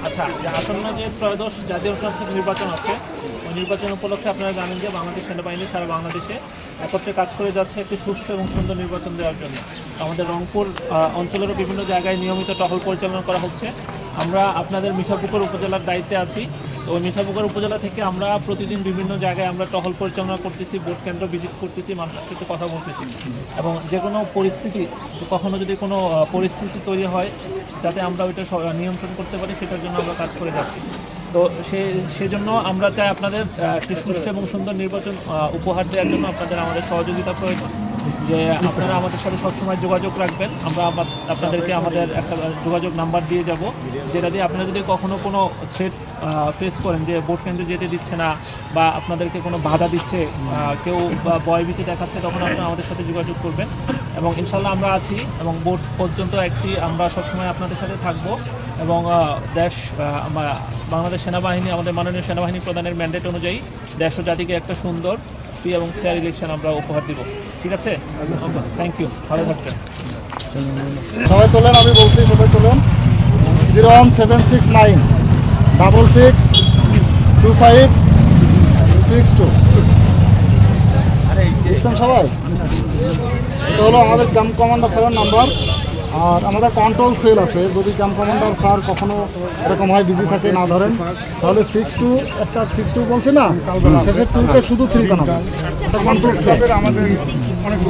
আচ্ছা, যে আসন্ন যে ত্রয়োদশ জাতীয় সংসদ নির্বাচন আছে, ওই নির্বাচন উপলক্ষে আপনারা জানেন যে বাংলাদেশ সেনাবাহিনী সারা বাংলাদেশে একত্রে কাজ করে যাচ্ছে একটি সুষ্ঠু এবং সুন্দর নির্বাচন দেওয়ার জন্য। আমাদের রংপুর অঞ্চলেরও বিভিন্ন জায়গায় নিয়মিত টহল পরিচালনা করা হচ্ছে। আমরা আপনাদের মিঠাপুকুর উপজেলার দায়িত্বে আছি। তো ওই মিঠাপুকুর উপজেলা থেকে আমরা প্রতিদিন বিভিন্ন জায়গায় আমরা টহল পরিচালনা করতেছি, ভোট কেন্দ্র ভিজিট করতেছি, মানুষের সাথে কথা বলতেছি এবং যে কোনো পরিস্থিতি, কখনো যদি কোনো পরিস্থিতি তৈরি হয় যাতে আমরা ওইটা নিয়ন্ত্রণ করতে পারি, সেটার জন্য আমরা কাজ করে যাচ্ছি। তো সেজন্য আমরা চাই আপনাদের একটি সুষ্ঠু এবং সুন্দর নির্বাচন উপহার দেওয়ার জন্য আপনাদের আমাদের সহযোগিতা প্রয়োজন। যে আপনারা আমাদের সাথে সবসময় যোগাযোগ রাখবেন। আমরা আপনাদেরকে আমাদের একটা যোগাযোগ নাম্বার দিয়ে যাব, যেটা দিয়ে আপনারা যদি কখনো কোনো থ্রেট ফেস করেন যে ভোট কেন্দ্রে যেতে দিচ্ছে না বা আপনাদেরকে কোনো বাধা দিচ্ছে, কেউ বা ভয়ভীতি দেখাচ্ছে, তখন আপনারা আমাদের সাথে যোগাযোগ করবেন এবং ইনশাল্লাহ আমরা আছি এবং ভোট পর্যন্ত আমরা সবসময় আপনাদের সাথে থাকবো এবং বাংলাদেশ সেনাবাহিনী, আমাদের মাননীয় সেনাবাহিনী প্রধানের ম্যান্ডেট অনুযায়ী দেশ ও জাতিকে একটা সুন্দর ফ্রি এবং ফেয়ার ইলেকশন আমরা উপহার দিব। ঠিক আছে, থ্যাংক ইউ, ভালো থাকবেন। সবাই তোলেন, আমি বলছি সবাই তোলেন। 01769 662562 দেখছেন সবাই? এটা হলো আমাদের ক্যাম্প কমান্ডার স্যারের নাম্বার। আর আমাদের কন্ট্রোল সেল আছে, যদি ক্যাম্প কমান্ডার স্যার কখনো এরকম হয় বিজি থাকে না ধরেন, তাহলে 62 একটা 62 বলছে না, শেষের 2কে শুধু 3 বানাবেন। এটা কন্ট্রোল সেল আমাদের অনেক